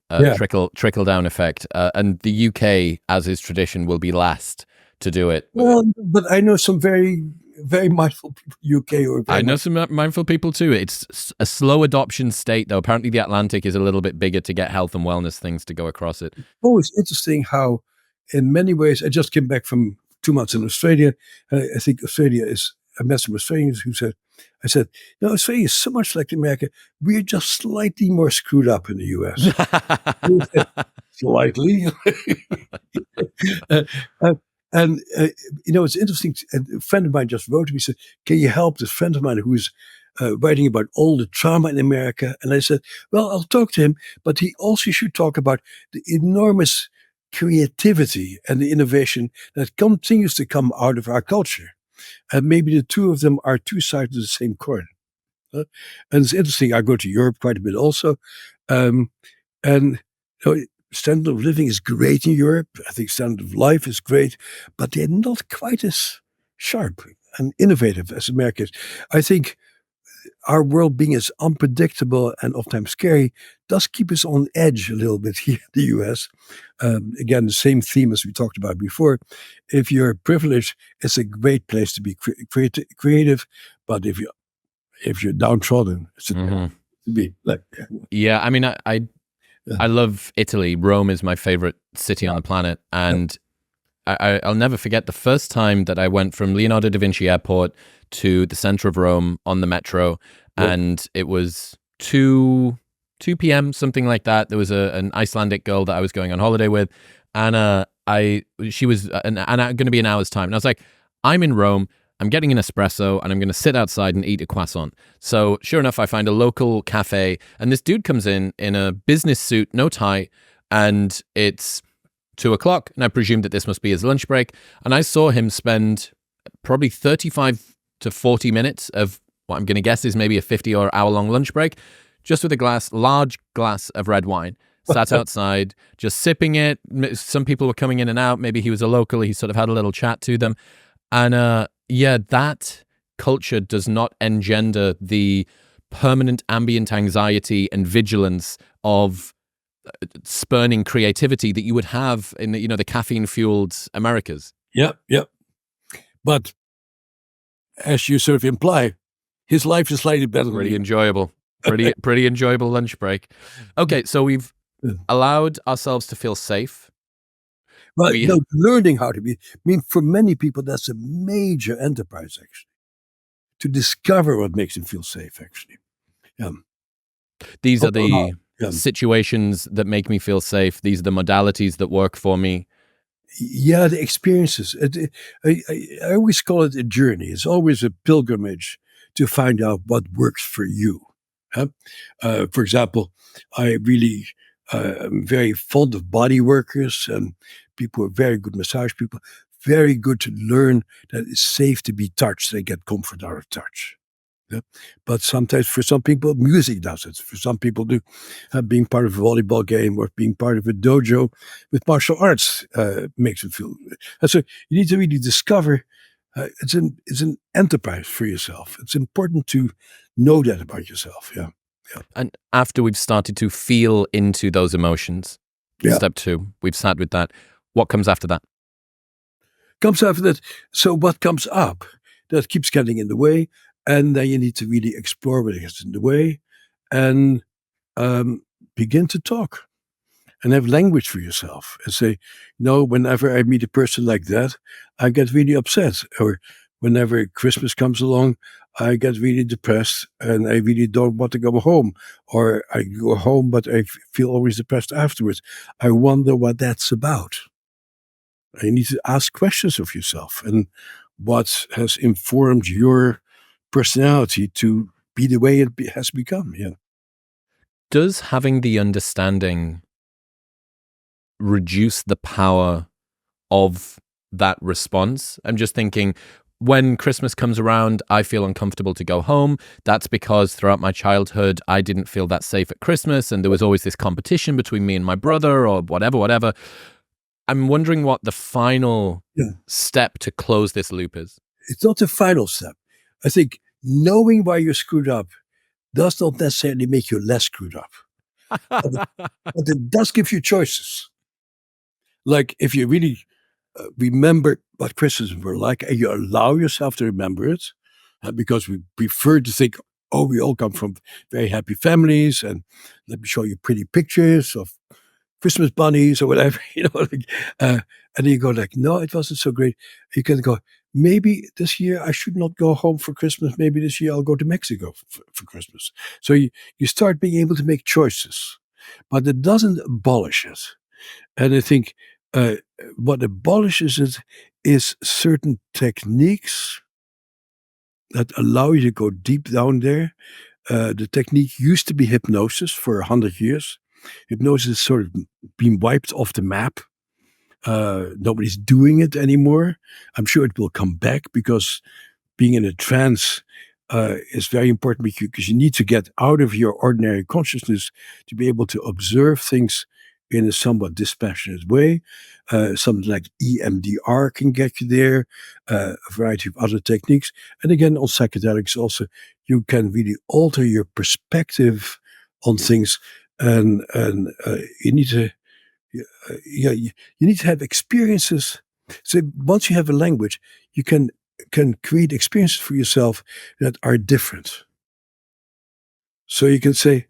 trickle-down effect. And the UK, as is tradition, will be last to do it. Well, but I know some very, very mindful people UK. I know some mindful people too. It's a slow adoption state, though. Apparently the Atlantic is a little bit bigger to get health and wellness things to go across it. Oh, it's interesting how, in many ways, I just came back from 2 months in Australia. I think Australia is, I met some Australians who said, Australia is so much like America. We're just slightly more screwed up in the US. Slightly. It's interesting. A friend of mine just wrote to me, said, can you help this friend of mine who's writing about all the trauma in America? And I said, well, I'll talk to him, but he also should talk about the enormous creativity and the innovation that continues to come out of our culture. And maybe the two of them are two sides of the same coin. And it's interesting. I go to Europe quite a bit also. Standard of living is great in Europe. I think standard of life is great, but they're not quite as sharp and innovative as America is. I think our world being as unpredictable and oftentimes scary does keep us on edge a little bit here in the US. Again, the same theme as we talked about before. If you're privileged, it's a great place to be creative, but if you're downtrodden, it's to be like. Yeah, I mean, I love Italy. Rome is my favorite city on the planet, and I'll never forget the first time that I went from Leonardo da Vinci Airport to the center of Rome on the metro, and it was two 2 p.m., something like that. There was an Icelandic girl that I was going on holiday with, and she was going to be an hour's time. And I was like, I'm in Rome. I'm getting an espresso, and I'm going to sit outside and eat a croissant. So sure enough, I find a local cafe, and this dude comes in a business suit, no tie, and it's 2:00, and I presumed that this must be his lunch break. And I saw him spend probably 35 to 40 minutes of what I'm going to guess is maybe a 50 or hour-long lunch break, just with a large glass of red wine, sat outside, just sipping it. Some people were coming in and out. Maybe he was a local. He sort of had a little chat to them. And that culture does not engender the permanent ambient anxiety and vigilance of spurning creativity that you would have in the caffeine-fueled Americas. Yeah. But as you sort of imply, his life is slightly better. Pretty enjoyable. Pretty enjoyable lunch break. Okay, so we've allowed ourselves to feel safe. But learning how to be, I mean, for many people, that's a major enterprise, actually, to discover what makes them feel safe, actually. These are the situations that make me feel safe. These are the modalities that work for me. Yeah, the experiences. I always call it a journey. It's always a pilgrimage to find out what works for you. For example, I really am very fond of body workers and people who are very good massage people, very good to learn that it's safe to be touched. They get comfort out of touch. But sometimes for some people, music does it. For some people, being part of a volleyball game or being part of a dojo with martial arts makes it feel. And so you need to really discover. It's an enterprise for yourself. It's important to know that about yourself. Yeah. And after we've started to feel into those emotions, step 2, we've sat with that. What comes after that? Comes after that. So what comes up that keeps getting in the way, and then you need to really explore what gets in the way, and begin to talk. And have language for yourself and say, no, whenever I meet a person like that, I get really upset. Or whenever Christmas comes along, I get really depressed and I really don't want to go home. Or I go home, but I feel always depressed afterwards. I wonder what that's about. You need to ask questions of yourself and what has informed your personality to be the way it has become. Yeah. Does having the understanding reduce the power of that response? I'm just thinking, when Christmas comes around, I feel uncomfortable to go home. That's because throughout my childhood, I didn't feel that safe at Christmas, and there was always this competition between me and my brother or whatever. I'm wondering what the final step to close this loop is. It's not the final step. I think knowing why you're screwed up does not necessarily make you less screwed up. But it does give you choices. Like if you really remember what Christmas were like and you allow yourself to remember it, because we prefer to think, oh, we all come from very happy families and let me show you pretty pictures of Christmas bunnies or whatever, and then you go like, no, it wasn't so great. You can go, maybe this year I should not go home for Christmas. Maybe this year I'll go to Mexico for Christmas. So you start being able to make choices, but it doesn't abolish it. And I think what abolishes it is certain techniques that allow you to go deep down there. The technique used to be hypnosis for 100 years. Hypnosis has sort of been wiped off the map. Nobody's doing it anymore. I'm sure it will come back because being in a trance is very important because you need to get out of your ordinary consciousness to be able to observe things in a somewhat dispassionate way. Something like EMDR can get you there, a variety of other techniques. And again, on psychedelics also, you can really alter your perspective on things. And you need to, you need to have experiences. So once you have a language, you can create experiences for yourself that are different. So you can say,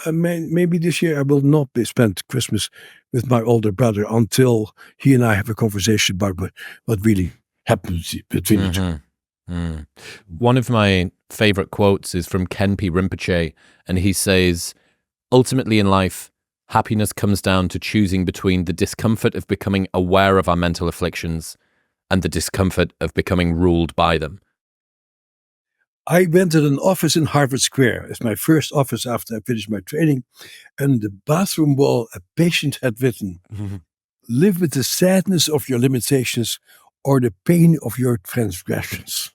maybe this year I will not spend Christmas with my older brother until he and I have a conversation about what really happens between each other. One of my favorite quotes is from Khenpo Rinpoche, and he says, ultimately in life, happiness comes down to choosing between the discomfort of becoming aware of our mental afflictions and the discomfort of becoming ruled by them. I rented an office in Harvard Square. It's my first office after I finished my training. And the bathroom wall, a patient had written, live with the sadness of your limitations or the pain of your transgressions.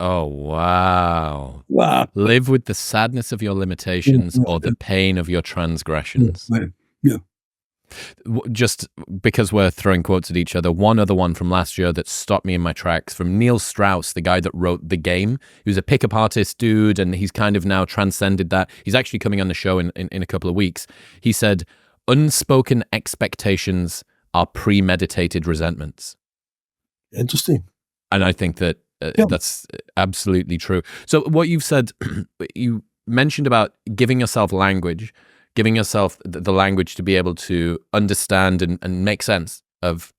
Oh, wow. Wow. Live with the sadness of your limitations or the pain of your transgressions. Yeah. Just because we're throwing quotes at each other, one other one from last year that stopped me in my tracks, from Neil Strauss, the guy that wrote The Game. He was a pickup artist dude, and he's kind of now transcended that. He's actually coming on the show in a couple of weeks. He said, unspoken expectations are premeditated resentments. Interesting. And I think that that's absolutely true. So what you've said, you mentioned about giving yourself language, giving yourself the language to be able to understand and make sense of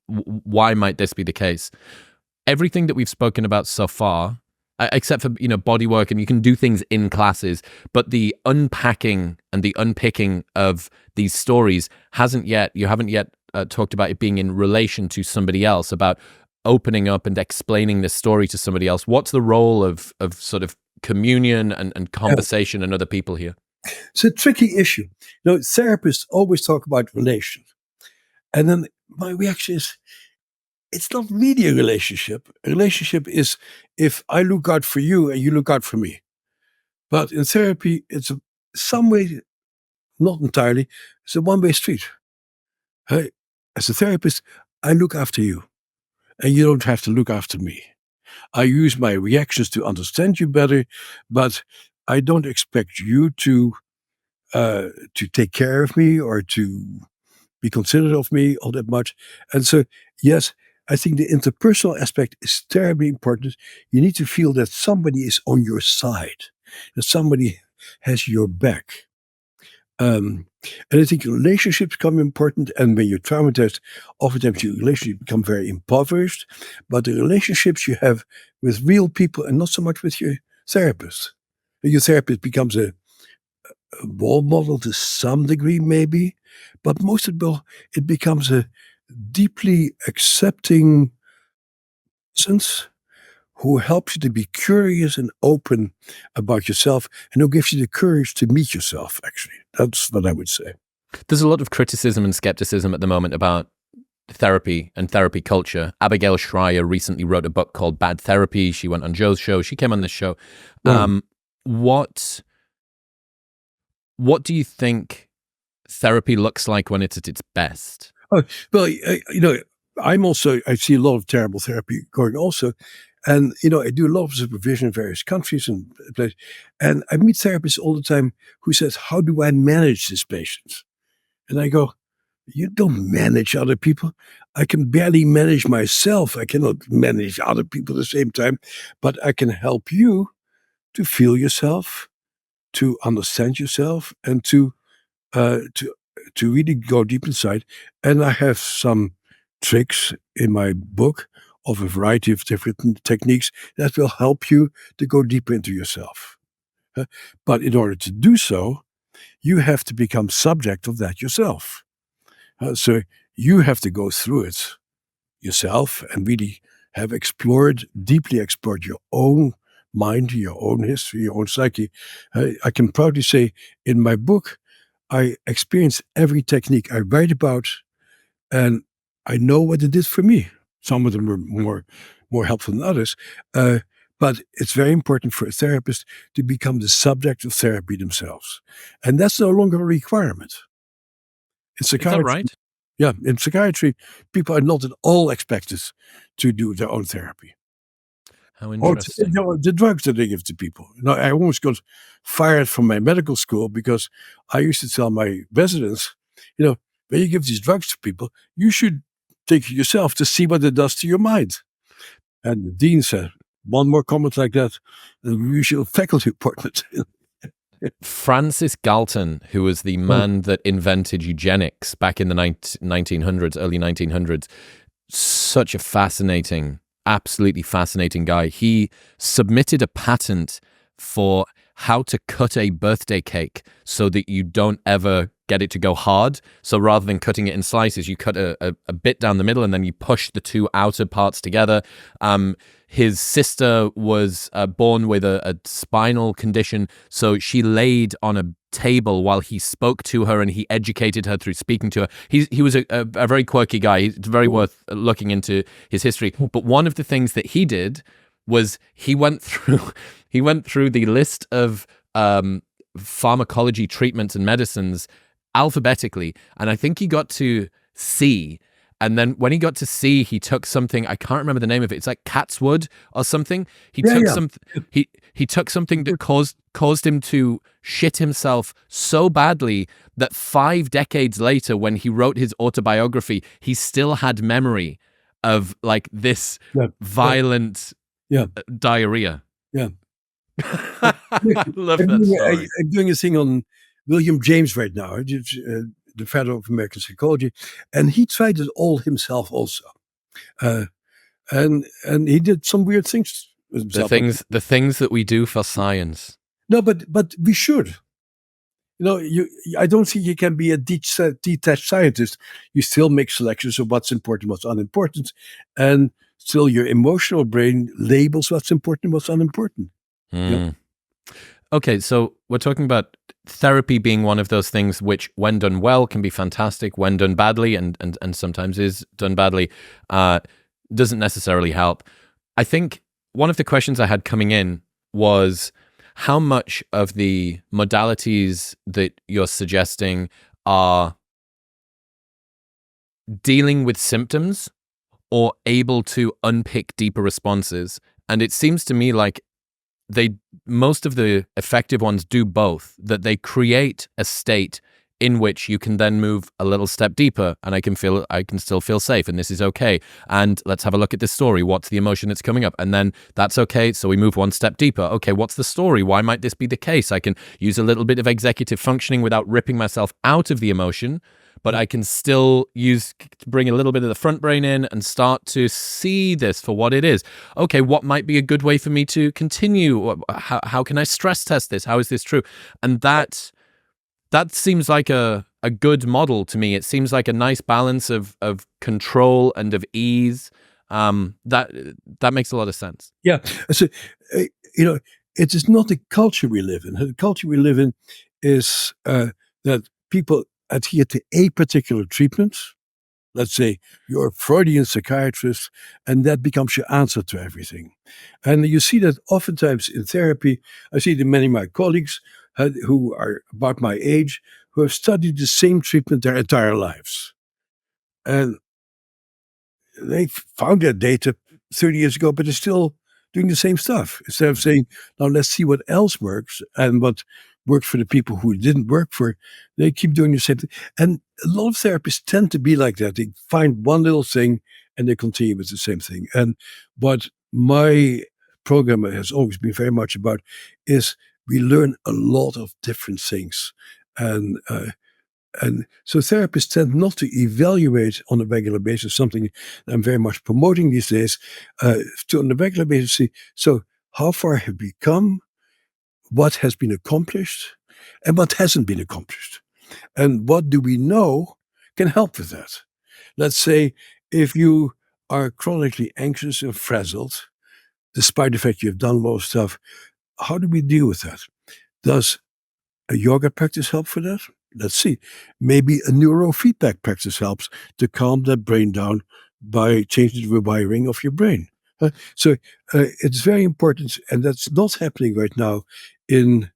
why might this be the case. Everything that we've spoken about so far, except for, body work, and you can do things in classes, but the unpacking and the unpicking of these stories you haven't yet talked about it being in relation to somebody else, about opening up and explaining this story to somebody else. What's the role of sort of communion and conversation and other people here? It's a tricky issue. Therapists always talk about relations. And then my reaction is, it's not really a relationship. A relationship is if I look out for you and you look out for me. But in therapy, it's some way, not entirely, it's a one-way street. Hey, as a therapist, I look after you. And you don't have to look after me. I use my reactions to understand you better, but I don't expect you to take care of me or to be considerate of me all that much. And so, yes, I think the interpersonal aspect is terribly important. You need to feel that somebody is on your side, that somebody has your back. And I think relationships become important. And when you're traumatized, oftentimes your relationships become very impoverished. But the relationships you have with real people and not so much with your therapist. Your therapist becomes a role model to some degree, maybe. But most of all, it becomes a deeply accepting presence who helps you to be curious and open about yourself, and who gives you the courage to meet yourself, actually. That's what I would say. There's a lot of criticism and skepticism at the moment about therapy and therapy culture. Abigail Schreier recently wrote a book called Bad Therapy. She went on Joe's show. She came on this show. What do you think therapy looks like when it's at its best? Oh, well, I see a lot of terrible therapy going also. And, I do a lot of supervision in various countries and places. And I meet therapists all the time who says, how do I manage these patients? And I go, you don't manage other people. I can barely manage myself. I cannot manage other people at the same time. But I can help you to feel yourself, to understand yourself, and to really go deep inside. And I have some tricks in my book of a variety of different techniques that will help you to go deeper into yourself. But in order to do so, you have to become subject of that yourself. So you have to go through it yourself and really have deeply explored your own mind, your own history, your own psyche. I can proudly say in my book, I experienced every technique I write about, and I know what it did for me. Some of them were more helpful than others. But it's very important for a therapist to become the subject of therapy themselves. And that's no longer a requirement. In psychiatry, is that right? Yeah, in psychiatry, people are not at all expected to do their own therapy. How interesting. Or the drugs that they give to people. I almost got fired from my medical school because I used to tell my residents, when you give these drugs to people, you should take it yourself to see what it does to your mind. And the dean said, one more comment like that, the usual faculty appointment. Francis Galton, who was the man that invented eugenics back in the 1900s, early 1900s, such a fascinating, absolutely fascinating guy. He submitted a patent for how to cut a birthday cake so that you don't ever get it to go hard. So rather than cutting it in slices, you cut a bit down the middle and then you push the two outer parts together. His sister was born with a spinal condition, so she laid on a table while he spoke to her and he educated her through speaking to her. He was a very quirky guy. It's very worth looking into his history. But one of the things that he did was he went through the list of pharmacology treatments and medicines alphabetically, and I think he got to C. And then when he got to C, he took something, I can't remember the name of it. It's like cat's wood or something. He took something that caused him to shit himself so badly that 5 decades later, when he wrote his autobiography, he still had memory of like this violent diarrhea. Yeah. I love that story. I'm doing a thing on William James right now, the father of American psychology, and he tried it all himself also. And he did some weird things with himself. The things that we do for science. No, but we should. I don't think you can be a detached scientist. You still make selections of what's important, what's unimportant, and still your emotional brain labels what's important, what's unimportant. Yeah. Okay, so we're talking about therapy being one of those things which, when done well, can be fantastic. When done badly, and sometimes is done badly, doesn't necessarily help. I think one of the questions I had coming in was how much of the modalities that you're suggesting are dealing with symptoms or able to unpick deeper responses. And it seems to me like most of the effective ones do both, that they create a state in which you can then move a little step deeper, and I can still feel safe, and this is okay. And let's have a look at this story. What's the emotion that's coming up? And then that's okay. So we move one step deeper. Okay, what's the story? Why might this be the case? I can use a little bit of executive functioning without ripping myself out of the emotion, but I can still bring a little bit of the front brain in and start to see this for what it is. Okay, what might be a good way for me to continue? How can I stress test this? How is this true? And that seems like a good model to me. It seems like a nice balance of control and of ease. That makes a lot of sense. Yeah. So, it is not the culture we live in. The culture we live in is that people adhere to a particular treatment. Let's say you're a Freudian psychiatrist, and that becomes your answer to everything. And you see that oftentimes in therapy. I see that many of my colleagues who are about my age, who have studied the same treatment their entire lives. And they found their data 30 years ago, but they're still doing the same stuff. Instead of saying, now let's see what else works, and what worked for the people who it didn't work for, they keep doing the same thing. And a lot of therapists tend to be like that. They find one little thing and they continue with the same thing. And what my program has always been very much about is we learn a lot of different things. And so therapists tend not to evaluate on a regular basis, something I'm very much promoting these days, to on a regular basis see, so how far have we come, what has been accomplished, and what hasn't been accomplished. And what do we know can help with that. Let's say if you are chronically anxious and frazzled, despite the fact you've done a lot of stuff, how do we deal with that? Does a yoga practice help for that? Let's see. Maybe a neurofeedback practice helps to calm that brain down by changing the rewiring of your brain. So it's very important, and that's not happening right now in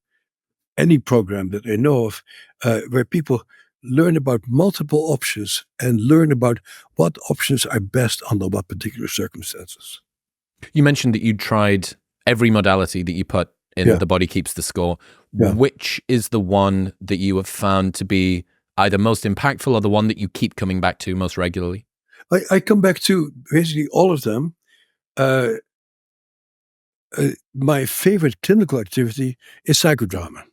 any program that I know of, where people learn about multiple options and learn about what options are best under what particular circumstances. You mentioned that you tried every modality that you put in The Body Keeps the Score. Yeah. Which is the one that you have found to be either most impactful or the one that you keep coming back to most regularly? I come back to basically all of them. My favorite clinical activity is psychodrama,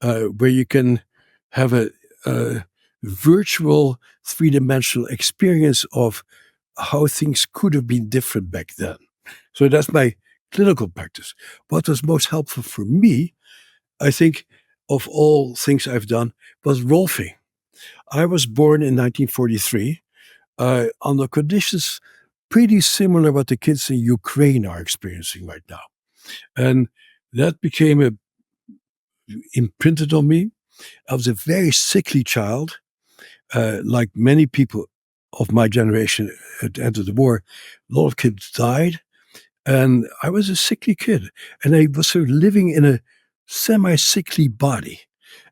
where you can have a virtual 3-dimensional experience of how things could have been different back then. So that's my clinical practice. What was most helpful for me I think, of all things I've done, was rolfing. I was born in 1943 under conditions pretty similar what the kids in Ukraine are experiencing right now. And that became imprinted on me. I was a very sickly child, like many people of my generation at the end of the war. A lot of kids died, and I was a sickly kid, and I was sort of living in a semi-sickly body.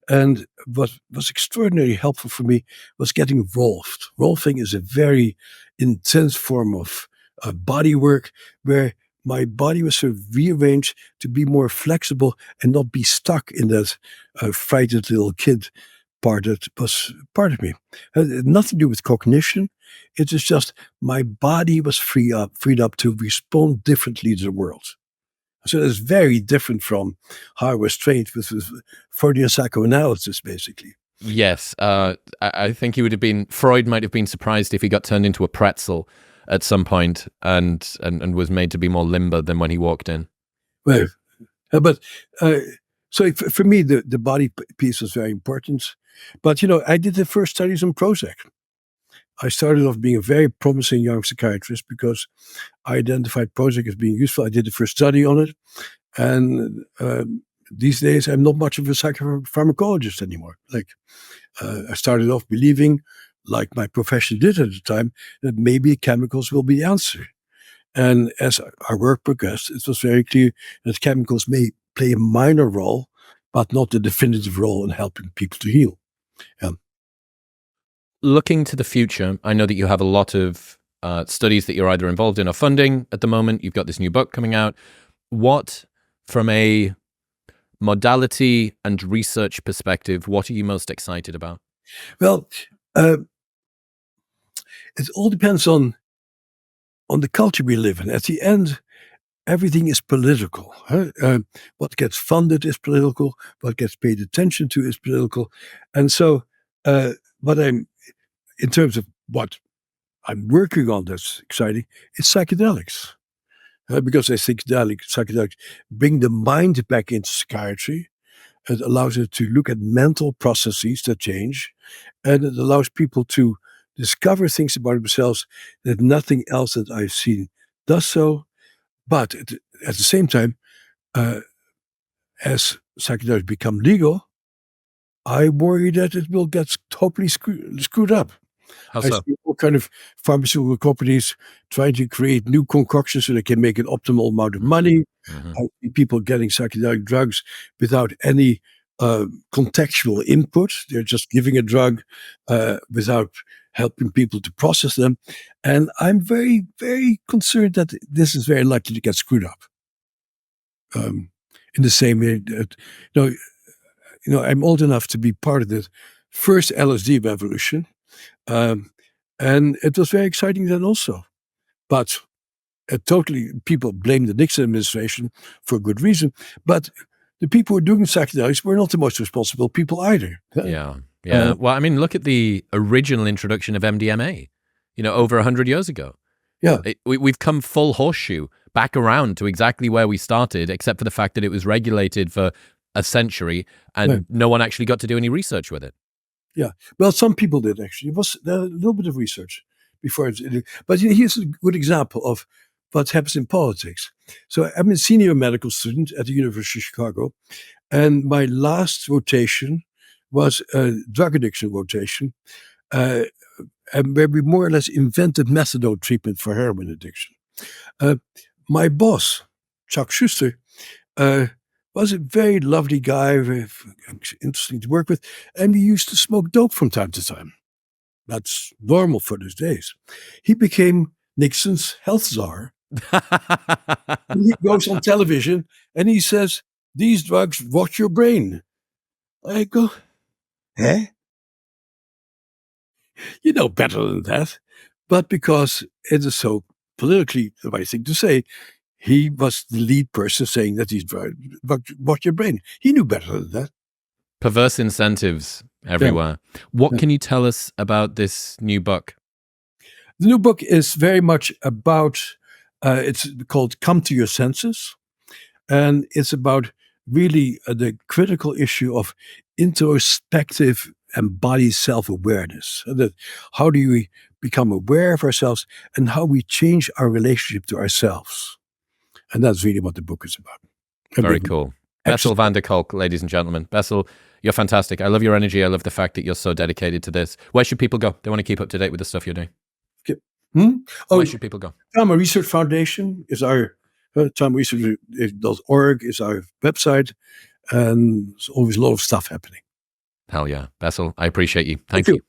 And what was extraordinarily helpful for me was getting rolfed. Rolfing is a very intense form of body work where my body was sort of rearranged to be more flexible and not be stuck in that frightened little kid part that was part of me. It had nothing to do with cognition. It was just my body was freed up to respond differently to the world. So it's very different from how I was trained with Freudian psychoanalysis, basically. Yes, I think he would have been. Freud might have been surprised if he got turned into a pretzel at some point and was made to be more limber than when he walked in. Well, but so for me, the body piece was very important. But I did the first studies on Prozac. I started off being a very promising young psychiatrist because I identified Prozac as being useful. I did the first study on it. And these days, I'm not much of a psychopharmacologist anymore. Like, I started off believing, like my profession did at the time, that maybe chemicals will be the answer. And as our work progressed, it was very clear that chemicals may play a minor role, but not the definitive role in helping people to heal. Looking to the future, I know that you have a lot of studies that you're either involved in or funding at the moment. You've got this new book coming out. What, from a modality and research perspective, what are you most excited about? Well, it all depends on the culture we live in. At the end, everything is political. What gets funded is political. What gets paid attention to is political. And so, in terms of what I'm working on that's exciting, it's psychedelics. Because I think psychedelics bring the mind back into psychiatry. It allows it to look at mental processes that change, and it allows people to discover things about themselves that nothing else that I've seen does so. But at the same time, as psychedelics become legal, I worry that it will get totally screwed up. How I so? see all kind of pharmaceutical companies trying to create new concoctions so they can make an optimal amount of money. Mm-hmm. I see people getting psychedelic drugs without any contextual input. They're just giving a drug without helping people to process them. And I'm very, very concerned that this is very likely to get screwed up. In the same way that, I'm old enough to be part of the first LSD revolution. And it was very exciting then also. But people blame the Nixon administration for good reason. But the people who are doing psychedelics were not the most responsible people either. Yeah. Well, I mean, look at the original introduction of MDMA, over 100 years ago. Yeah. We've come full horseshoe back around to exactly where we started, except for the fact that it was regulated for a century and no one actually got to do any research with it. Yeah. Well, some people did actually. It was a little bit of research before. But here's a good example of what happens in politics. So I'm a senior medical student at the University of Chicago, and my last rotation was a drug addiction rotation, and where we more or less invented methadone treatment for heroin addiction. My boss, Chuck Schuster, was a very lovely guy, very interesting to work with, and he used to smoke dope from time to time. That's normal for those days. He became Nixon's health czar. He goes on television and he says, "These drugs rot your brain." I go, "Eh? You know better than that." But because it is so politically the right thing to say, he was the lead person saying that these drugs rot your brain. He knew better than that. Perverse incentives everywhere. Yeah. What can you tell us about this new book? The new book is very much about, it's called Come to Your Senses. And it's about really the critical issue of introspective and body self-awareness. That how do we become aware of ourselves and how we change our relationship to ourselves. And that's really what the book is about. Very cool. Bessel van der Kolk, ladies and gentlemen. Bessel, you're fantastic. I love your energy. I love the fact that you're so dedicated to this. Where should people go? They want to keep up to date with the stuff you're doing. Where should people go? Trauma Research Foundation is our traumaresearch.org is our website, and there's always a lot of stuff happening. Hell yeah. Bessel, I appreciate you. Thank you.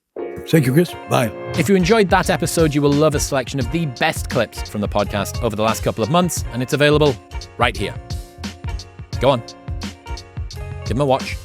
Thank you, Chris. Bye. If you enjoyed that episode, you will love a selection of the best clips from the podcast over the last couple of months, and it's available right here. Go on. Give them a watch.